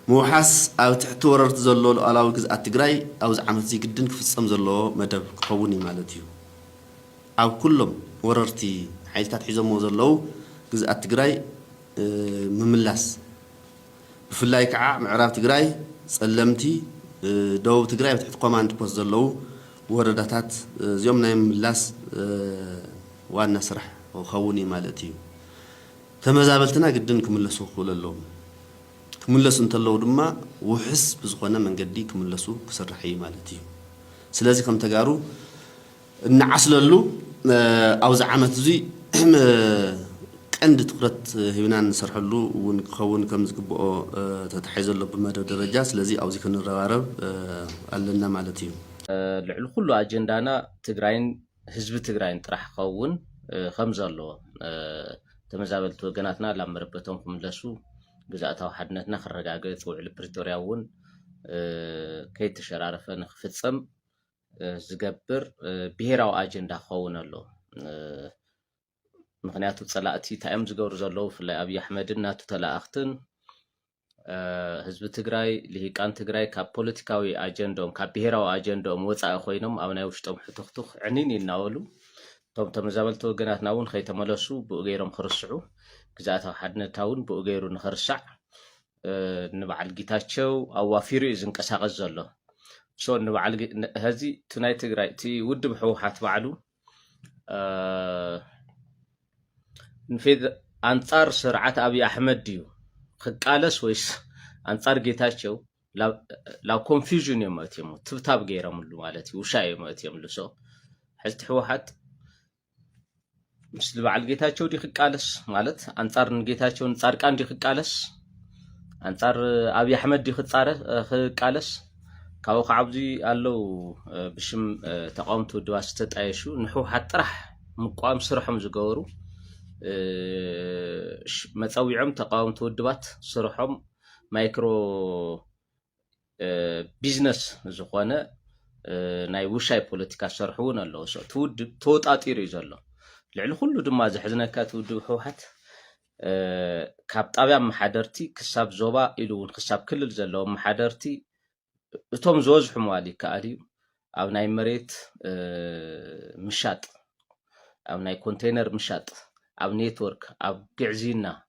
موحس أو تحت وررت زلوا الألاو جزء التجراي أو زعمت زي جدا في الصم زلوا مدى قوني مالتيو أو كلهم وررتي حيث تحيزهم وزلوا جزء التجراي مملس في الله يكع معرف تجراي سلمتي دو تجراي تحت قماند بوز زلوا ورداتات زيومنا مملس وأنا سرح وخوني مالتيو تمازابلتنا جدا كملسوا خول اللوم كملسوا انت اللو دما وحس بزخونا من قدي كملسوا كسرحي مالتي سلازي كم تجارو نعسل اللو أو زعمت زي عند تقرت هنا نسرح اللو ونخون كم زقبو تتحيز اللو بمدى درجة سلازي أو زي كنا الروارب قالنا مالتي العلو كله أجندانا تجراين حزب تجراين طرح خون خمسة اللو تمازابلت وجناتنا لما ربطهم كملسوا جزء حدنتنا خرجاجة وعلى بريتوريا ون كي تشرارف نخفتصم زجبر بهراو أجندة خونا له مغنياتو تلاقتي تأم زجور زلوا في أبي أحمد الناتو تلاقتن حزب تجراي اللي كان تجراي كبوليتيكاوي أجندهم كبهراو أجندهم وسع خوينهم أو ناوشتهم حتخطخ عنيني ناولو طب تمزابلتو جناتنا ون خي تملسوا بغيرهم خرسعو جزاته حدنا تاون بوغيرو نخرسع نبعل جيتاچو او وافيرو إذن كساقز زلو سو نبعل هذه تناي تجراي تي ود بحوحات بعلو نفيد انصار سرعه ابي احمد ديو خقالس ويس انصار جيتاچو لا كونفيوجن يماتيمو تبتاب غيرملو مالتي وشاي يماتيملو سو حزت حوحات مثل بعل جيتاچو دي خقالس ማለት አንጻር ንጌታቸውን ጻድቃን ዲ خقالس አንጻር አብይ አህመድ ዲ خقالس ካው ካብዚ አለው ብሽም ተቃውምቱ ድዋስ ተጣየሹ ንሑ ሓጥራህ ምቋም ስርሖም ዝገበሩ መጻዊዖም ተቃውምቱ ድባት ስርሖም ማይክሮ ቢዝነስ ዝኾነ ናይ ውሻይ ፖለቲካ ሰርሑን አለው ሶ ተወጣጢሩ ይዘሎ لعل كله دم ما زحزنا كاتو دو حوحت كاب طابع محادرتي كساب زوبا إلون كساب كل الزلو محادرتي توم زوج حموالي كالي أو ناي مريت مشات أو ناي كونتينر مشات أو نيتورك أو قعزينا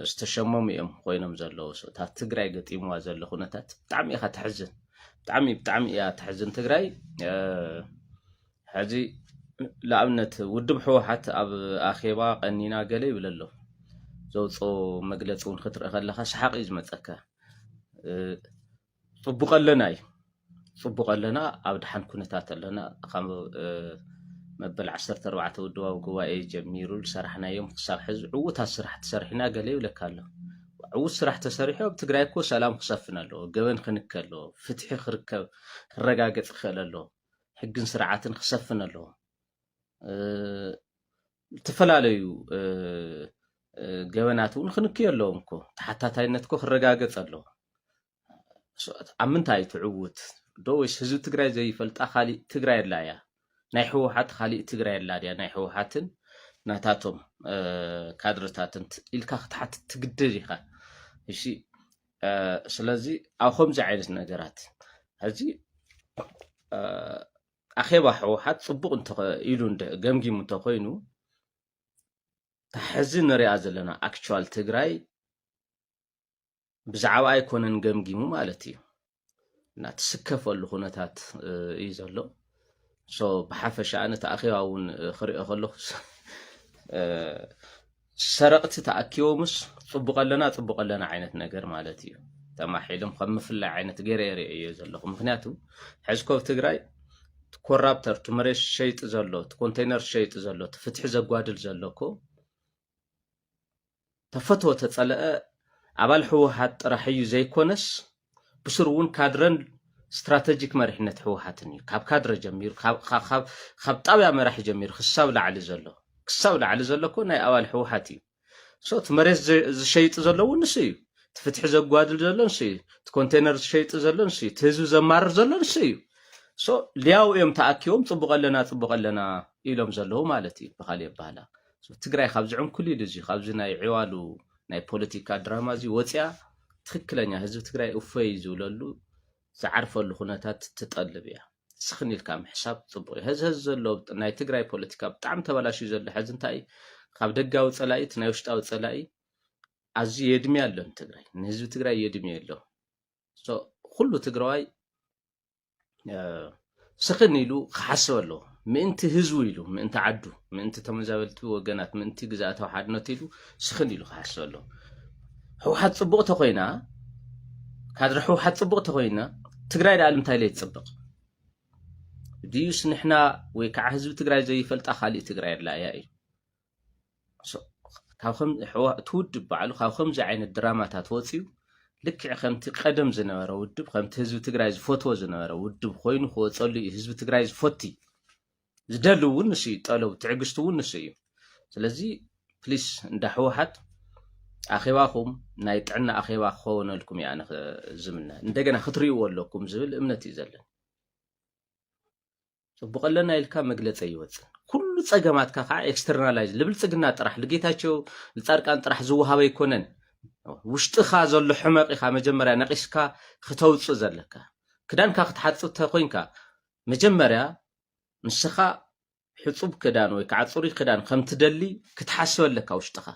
استشممي خوينم زلو سو تا تግራይ ገጢምዋ ዘሎ ኩነታት ብጣዕሚ ኢኻ ተሕዝን ብጣዕሚ እያ ተሕዝን ትግራይ ሕዚ لأمنت ودب حوحت أب أخيبا قنينا قلي ولا له زوجو مجلسون خطر خلها سحق إزمتك صبق لنا أبد حن كنتات لنا خم مبل 14 ودوا وجواي جميرو سرحنا يوم صار حز عوتها سرح تسرحنا قلي ولا كله عوت سرح تسرحه بتقرايكو سلام خصفنا له جبن خنكله فتح خركب الرجاجة خلله حق سرعات خصفنا له تفلاليو جواناتو نخنك يلومكو حتى تاينتكو خرجاجة الله عمنتاي تعوت دوش هزو تقراي زي فلت خالي تقراي لايا نايحو حت خالي تقراي لايا نايحو حتن ناتاتهم كادرتاتن إلكا تحت تقدريها هشي سلازي أو خمسة عينس نجارات هذي أخيبا حوحات صبق انت إيلون جمجي متقينو تحزن رياض لنا أكتوال تجراي بزعوا أيكونن جمجي مو مالتي نتسكف اللخونتات إيزالو سو بحفش أنا تأخيوا ون خريق خلو سرقت تأكيومس صبق لنا عينت نجار مالتي تما حيلم خم في عينت جريري إيزالو مخناتو حزكوف تجراي كورابتر تمرش شيء زلوا كونتينر شيء زلوا تفتح زقوادل زلوكو تفتوى تتسألق عبال حوحات رحيو زي كونس بسرون كادرن استراتيجيك مرحنة حوحاتني كاب كادر جمير خاب طابع مرح جمير خساو لعلي زلوكو ناي أوال حوحاتي صوت مريز شيء زلوا نسيو تفتح زقوادل زلوا نسيو كونتينر شيء زلوا نسيو تهزو زمار زلوا نسيو سو لياو يوم تأكيوم طبق لنا إلهم زلوا مالتي بخالي بحالا سو تقرأي خابزعون كل يدزي خابزنا يعوالو ناي بوليتيكا درامازي وطيا ትክክለኛ ህዝቢ ትግራይ እፎይ ዝብለሉ ዝዓርፈሉ ኩነታት ትጠልብ እያ ስኽን ኢልካ ምሕሳብ ጽቡቕ እዩ ህዝ ዘሎ ናይ ትግራይ ፖለቲካ ብጣዕሚ ተበላሽዩ ዘሎ ሕዚ እንታይ ካብ ደጋዊ ጸላኢት ናይ ውሽጣዊ ጸላኢ ኣዝዩ የድሜ ኣሎ ትግራይ ንህዝቢ ትግራይ የድሜ ኣሎ ኩሉ ትግራዋይ ስኽን ኢሉ ክሓስብ ኣሎ ምእንቲ ህዝቡ ኢሉ ምእንቲ ዓዱ ምእንቲ ተመዛበልቲ ወገናት ምእንቲ ግዛእታዊ ሓድነት ኢሉ ስኽን ኢሉ ክሓስብ ኣሎ ህወሓት ጽቡቕ ተኮይና ካድሪ ህወሓት ጽቡቕ ተኮይና ትግራይ ዳኣል እንታይ ለይ ትጽብቕ ድዩስ ንሕና ወይ ከዓ ህዝቢ ትግራይ ዘይፈልጣ ካልእ ትግራይ ኣላ እያ እዩ ካብከም ትውድብ ባዕሉ ካብ ከምዚ ዓይነት ድራማታት ወፂኡ ልክዕ ከምቲ ቀደም ዝነበረ ውድብ ከምቲ ህዝቢ ትግራይ ዝፈትዎ ዝነበረ ውድብ ኮይኑ ክወፀሉ እዩ ህዝቢ ትግራይ ዝፈቲ ዝደል እውን ንሱ እዩ ጠለብ ትዕግስቱ እውን ንሱ እዩ ስለዚ ፕሊስ እንዳ ህወሓት ኣኼባኹም ናይ ጥዕና ኣኼባ ክኸውነልኩም እያ ዝምነ እንደገና ክትሪእዎ ኣለኩም ዝብል እምነት እዩ ዘለና ጽቡቕለና ኢልካ መግለፂ ይወፅእ ኩሉ ጸገማትካ ከዓ ኤክስተርናላይዝ ልብልጽግና ጥራሕ ለጌታቸው ለጻድቃን ጥራሕ ዝወሃበ ይኮነን ውሽጥኻ ዘሎ ሕመቕ ኢኻ መጀመርያ ነቂስካ ክተውፅእ ዘለካ ክዳንካ ክትሓጽብ ተኮይንካ መጀመርያ ንስኻ ሕጹብ ክዳን ወይ ከዓ ጽሩይ ክዳን ከም ትደሊ ክትሓስብ ኣለካ ውሽጥኻ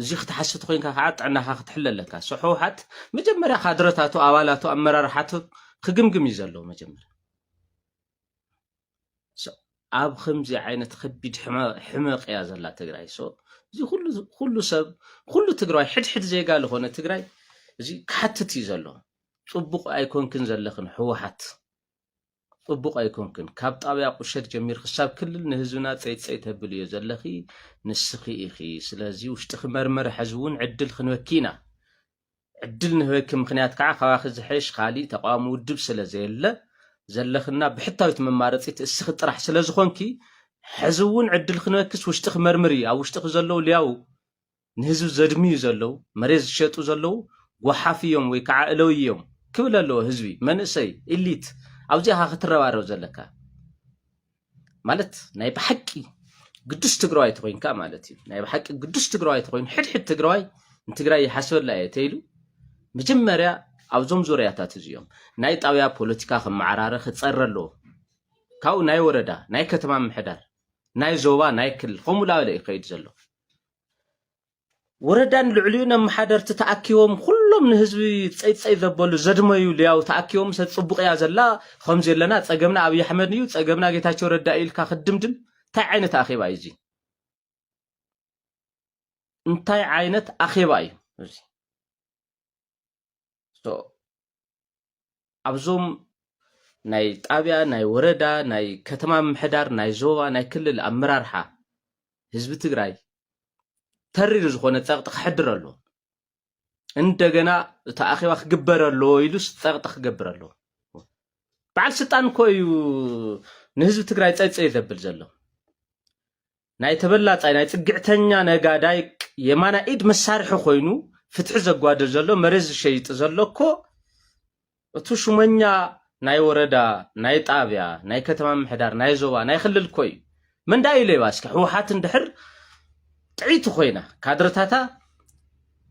እዚ ክትሓስብ ተኮይንካ ከዓ ጥዕናኻ ክትሕለለካ ህወሓት መጀመርያ ካድረታቱ ኣባላቱ ኣመራርሓቱ ክግምግም እዩ ዘሎ መጀመርያ ኣብ ከምዚ ዓይነት ከቢድ ሕመቕ እያ ዘላ ትግራይ እዚ ኩሉ ሰብ ኩሉ ትግራይ ሕድሕድ ዜጋ ዝኾነ ትግራይ እዚ ክሓትት እዩ ዘሎ ጽቡቕ ኣይኮንክን ዘለኽን ህወሓት ጽቡቕ ኣይኮንክን ካብ ጣብያ ቁሸት ጀሚር ክሳብ ክልል ንህዝብና ፀይፀይ ተብል እዩ ዘለኺ ንስኺ ኢኺ ስለዚ ውሽጢ ክመርመር ሕዝቢ እውን ዕድል ክንወኪና ዕድል ንህወኪ ምክንያት ከዓ ከባኺ ዝሕሽ ካሊእ ተቋም ውድብ ስለዘየለ ዘለኽና ብሕታዊት መማረፂት እስኺ ጥራሕ ስለዝኾንኪ ሕዝቢ እውን ዕድል ክንወክስ ውሽጢ ክመርምር እዩ ኣብ ውሽጢ ዘለው ልያው ንህዝቢ ዘድምዩ ዘለው መሬት ዝሸጡ ዘለው ጓሓፍ እዮም ወይ ከዓ እለው እዮም ክብል ኣለዎ ህዝቢ መንእሰይ ኢሊት ኣብዚኻ ክትረባረብ ዘለካ ማለት ናይ ብሓቂ ቅዱስ ትግራዋይ ተኮይንካ ማለት እዩ ናይ ብሓቂ ቅዱስ ትግራዋይ ተኮይን ሕድሕድ ትግራዋይ ንትግራይ ይሓስበላ እየ ተይሉ መጀመርያ ኣብዞም ዙርያታት እዚኦም ናይ ጣብያ ፖለቲካ ክመዓራረ ክፀረ ኣለዎ ካብኡ ናይ ወረዳ ናይ ከተማ ምሕዳር ናይ ዞባ ናይ ክልል ከምኡ ላበለ እዩ ከይድ ዘሎ ወረዳን ልዕልዩ መሓደርቲ ተኣኪቦም ኩሎም ንህዝቢ ፀይፀይ ዘበሉ ዘድመዩ ልያው ተኣኪቦም ሰጽቡቕ እያ ዘላ ከምዚ የለና ፀገምና ኣብይ ኣሕመድ እዩ ፀገምና ጌታቸው ረዳ ኢልካ ክድምድም እንታይ ዓይነት ኣኼባ እዩ እዚ እንታይ ዓይነት ኣኼባ እዩ እዚ ኣብዞም ናይ ጣብያ ናይ ወረዳ ናይ ከተማ ምሕዳር ናይ ዞባ ናይ ክልል ኣመራርሓ ህዝቢ ትግራይ ተሪር ዝኾነ ፀቕጢ ክሕድር ኣሎ እንደገና እታ ኣኼባ ክግበር ኣሎ ኢሉስ ፀቕጢ ክገብር ኣሎ በዓል ስልጣን እኮ እዩ ንህዝቢ ትግራይ ፀይፀይ ዘብል ዘሎ ናይ ተበላፃይ ናይ ፅግዕተኛ ነጋዳይ የማና ኢድ መሳርሒ ኮይኑ ፍትሒ ዘጓድል ዘሎ መሬት ዝሸይጥ ዘሎ እኮ እቱ ሹመኛ ናይ ወረዳ ናይ ጣብያ ናይ ከተማ ምሕዳር ናይ ዞባ ናይ ክልል ኮይ መንዳ ኢሉ ይባስከ ህወሓት እንድሕር ጥዒት ኮይና ካድረታታ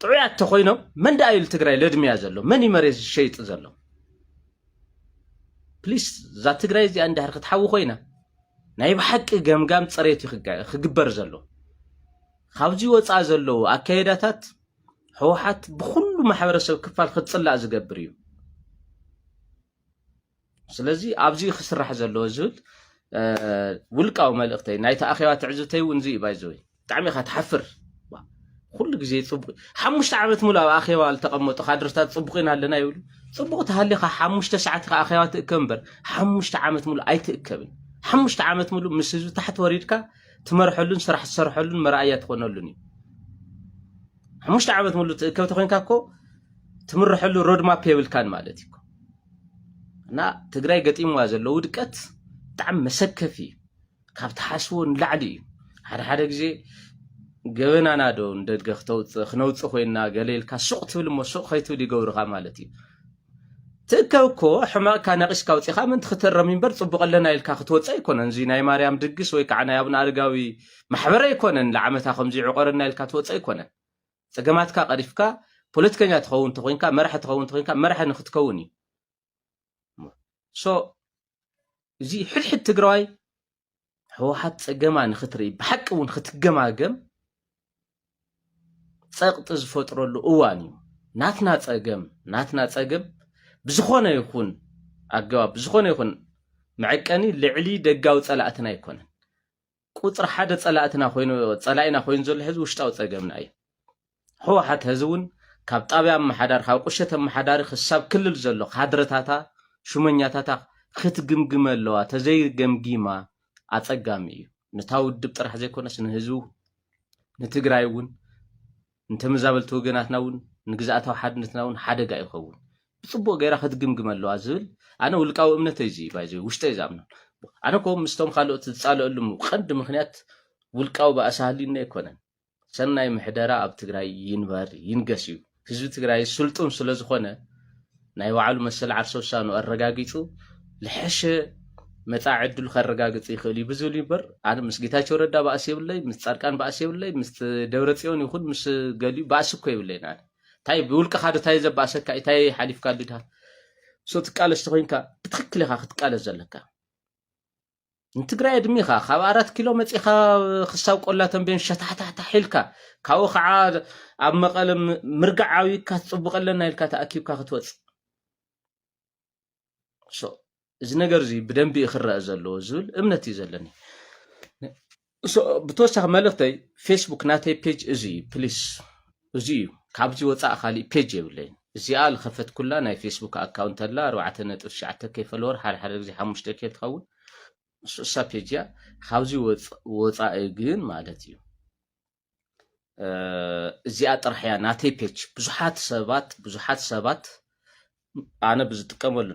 ጥዑያት ተኮይኖም መንዳ ኢሉ ትግራይ ለድምያ ዘሎ መን መሬት ዝሸይጥ ዘሎ ፕሊስ ዛ ትግራይ እዚ እንድሕር ክትሓዊ ኮይና ናይ ብሓቂ ገምጋም ፀሬት ክግበር ዘሎ ካብዚ ወፃ ዘሎ ኣካይዳታት ህወሓት ብኩሉ ማሕበረሰብ ክፋል ክትፅላእ ዝገብር እዩ ስለዚ ኣብዚ ክስራሕ ዘሎ ዝብል ውልቃዊ መልእክተይ ናይ ተኣኺባ ትዕዝብተይ እውን እዚ ባይዘይ ብጣዕሚ ኢኻ ትሓፍር ኩሉ ግዜ ፅቡቕ 5 ዓመት ሙሉ ኣብ ኣኼባ ዝተቐመጡ ካድረታት ፅቡቕና ኣለና ይብሉ ፅቡቕ ተሃሊኻ 5 ሰዓት ኢኻ ኣኼባ ትእከብ እምበር 5 ዓመት ሙሉ ኣይትእከብን 5 ዓመት ሙሉ ምስ ህዝቢ ታሕቲ ወሪድካ ትመርሐሉን ስራሕ ትሰርሐሉን መርኣያ ትኾነሉን እዩ 5 ዓመት ሙሉ ትእከብ ተኮይንካ እኮ ትምርሐሉ ሮድማፕ የብልካን ማለት እዩ እና ትግራይ ገጢምዋ ዘሎ ውድቀት ብጣዕሚ መሰከፊ ካብ ተሓስቦ ንላዕሊ እዩ ሓደ ግዜ ገበናና ዶ እንደድገ ክነውፅእ ኮይና ገሌልካ ሱቕ ትብል እሞ ሱቕ ከይትብል ይገብሩኻ ማለት እዩ ትእከብ እኮ ሕማቕካ ነቂስካ ውፅኢኻ ምንቲ ክትረም እምበር ፅቡቕ ኣለና ኢልካ ክትወፅእ ኣይኮነን እዚ ናይ ማርያም ድግስ ወይ ከዓ ናይ ኣቡነ ኣረጋዊ ማሕበረ ኣይኮነን ንዓመታ ከምዚ ዕቆረና ኢልካ ትወፅእ ኣይኮነን ፀገማትካ ቀሪፍካ ፖለቲከኛ ትኸውን ተኮይንካ መራሒ ትኸውን ተኮይንካ መራሒ ንክትከውን እዩ እዚ ሕድሕድ ትግራዋይ ሕወሓት ፀገማ ንክትርኢ ብሓቂ እውን ክትገማገም ፀቕጢ ዝፈጥረሉ እዋን እዩ ናትና ፀገም ብዝኾነ ይኹን ኣገባብ ብዝኾነ ይኹን መዐቀኒ ልዕሊ ደጋዊ ፀላእትና ኣይኮነን ቁፅሪ ሓደ ፀላኢና ኮይኑ ዘሎ ሕዚ ውሽጣዊ ፀገምና እዩ ሕወሓት ሕዚ እውን ካብ ጣብያ ኣመሓዳሪ ካብ ቁሸት ኣመሓዳሪ ክሳብ ክልል ዘሎ ካድረታታ ሹመኛታታ ክትግምግመ ኣለዋ ተዘይገምጊማ ኣፀጋሚ እዩ ነታ ውድብ ጥራሕ ዘይኮነስ ንህዝቡ ንትግራይ እውን እንተመዛበልቲ ወገናትና እውን ንግዛእታዊ ሓድነትና እውን ሓደጋ ይኸውን ብፅቡቅ ገይራ ክትግምግመ ኣለዋ ዝብል ኣነ ውልቃዊ እምነት እዩ ባይዘ ውሽጠይ ዛምና ኣነ ከም ምስቶም ካልኦት ዝፃለአሉ ቀንዲ ምክንያት ውልቃዊ ባእሳህሊና ኣይኮነን ሰናይ ምሕደራ ኣብ ትግራይ ይንበር ይንገስ እዩ ህዝቢ ትግራይ ስልጡን ስለ ዝኾነ ናይ ባዕሉ መሰል ዓርሶ ውሳኑ ኣረጋጊፁ ልሕሸ መጻዕ ዕድሉ ከረጋግፅ ይኽእል እዩ ብዝብል ይበር ኣነ ምስ ጌታቸው ረዳ ባእሲ የብለይ ምስ ጻድቃን ባእሲ የብለይ ምስ ደብረጽዮን ይኹን ምስ ገሊኡ ባእሲ እኮ የብለይና እንታይ ብውልቅኻ እንታይ ዘባእሰካ እንታይ ሓሊፍካ ልድሃ ሶ ትቃለስ ኮይንካ ብትክክል ኢኻ ክትቃለስ ዘለካ ንትግራይ እድሜኻ ካብ 4 ኪሎ መፂኻ ክሳብ ቆላ ተንቤን ሸታታታ ሒልካ ካብኡ ከዓ ኣብ መቐለ ምርጋዓዊካ ትፅቡቀለና ኢልካ ተኣኪብካ ክትወፅእ እዚ ነገር እዚ ብደንቢ ይኽረአ ዘለዎ ዝብል እምነት እዩ ዘለኒ ብተወሳኺ መልእኽተይ ፌስቡክ ናተይ ፔጅ እዚ ፕሊስ እዚ እዩ ካብዚ ወፃእ ካሊእ ፔጅ የብለይን እዚኣ ዝኸፈት ኩላ ናይ ፌስቡክ ኣካውንት ኣላ 4.9 ፎሎወር ሓደ ግዜ 5 ትኸውን እሳ ፔጅ እያ ካብዚ ወፃኢ ግን ማለት እዩ እዚኣ ጥራሕ እያ ናተይ ፔጅ ብዙሓት ሰባት ኣነ ብዝጥቀመሉ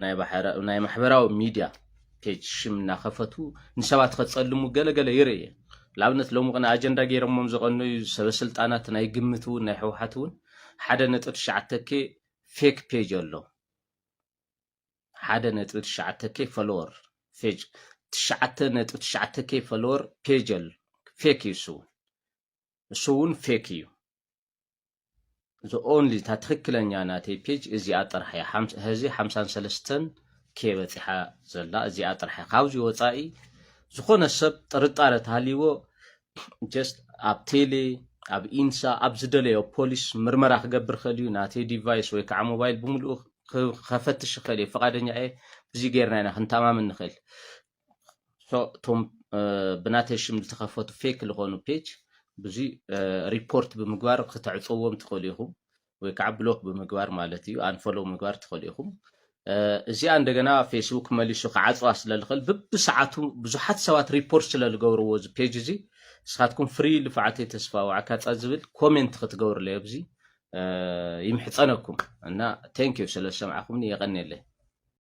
ናይ ማሕበራዊ ሚድያ ፔጅ ሽም እናኸፈቱ ንሰባት ከፀልሙ ገለገለ ይርአ ለኣብነት ሎሚ ቅና ኣጀንዳ ገይሮሞም ዝቐነዩ ሰበስልጣናት ናይ ግምት እውን ናይ ሕወሓት እውን 1.9 ፌክ ፔጅ ኣሎ 1.9 ፎሎወር ፔጅ 9.9 ፎሎወር ፔጅ ኣሎ ፌክ እዩ እሱ እውን ፌክ እዩ the only ትክክለኛ ናተይ ፔጅ እዚኣ ጥራሕ እያ ሕዚ 53 ኬ በፂሓ ዘላ እዚኣ ጥራሕ እያ ካብዚ ወፃኢ ዝኾነ ሰብ ጥርጣረ ተሃልይዎ ጀስት ኣብ ቴሌ ኣብ ኢንሳ ኣብ ዝደለዮ ፖሊስ ምርመራ ክገብር ክእል እዩ ናተይ ዲቫይስ ወይ ከዓ ሞባይል ብምሉኡ ከፈትሽ ክእል እዩ ፈቃደኛ እየ እዚ ጌርና ኢና ክንተማመን ንኽእል ቶም ብናተይ ሽም ዝተኸፈቱ ፌክ ዝኾኑ ፔጅ ብዙ ሪፖርት ብምግባር ክትዕፅዎም ትኽእሉ ኢኹም ወይ ከዓ ብሎክ ብምግባር ማለት እዩ አንፎሎ ምግባር ትኽእሉ ኢኹም እዚኣ እንደገና ፌስቡክ መሊሱ ክዓፅዋ ስለልኽእል ብሰዓቱ ብዙሓት ሰባት ሪፖርት ስለዝገብርዎ እዚ ፔጅ እዚ ንስኻትኩም ፍሪ ልፍዓተይ ተስፋ ዋዕካ ዝብል ኮሜንት ክትገብሩለይ ኣብዚ ይምሕፀነኩም እና ቴንክ ዩ ስለ ሰምዓኹምኒ የቀኒየለይ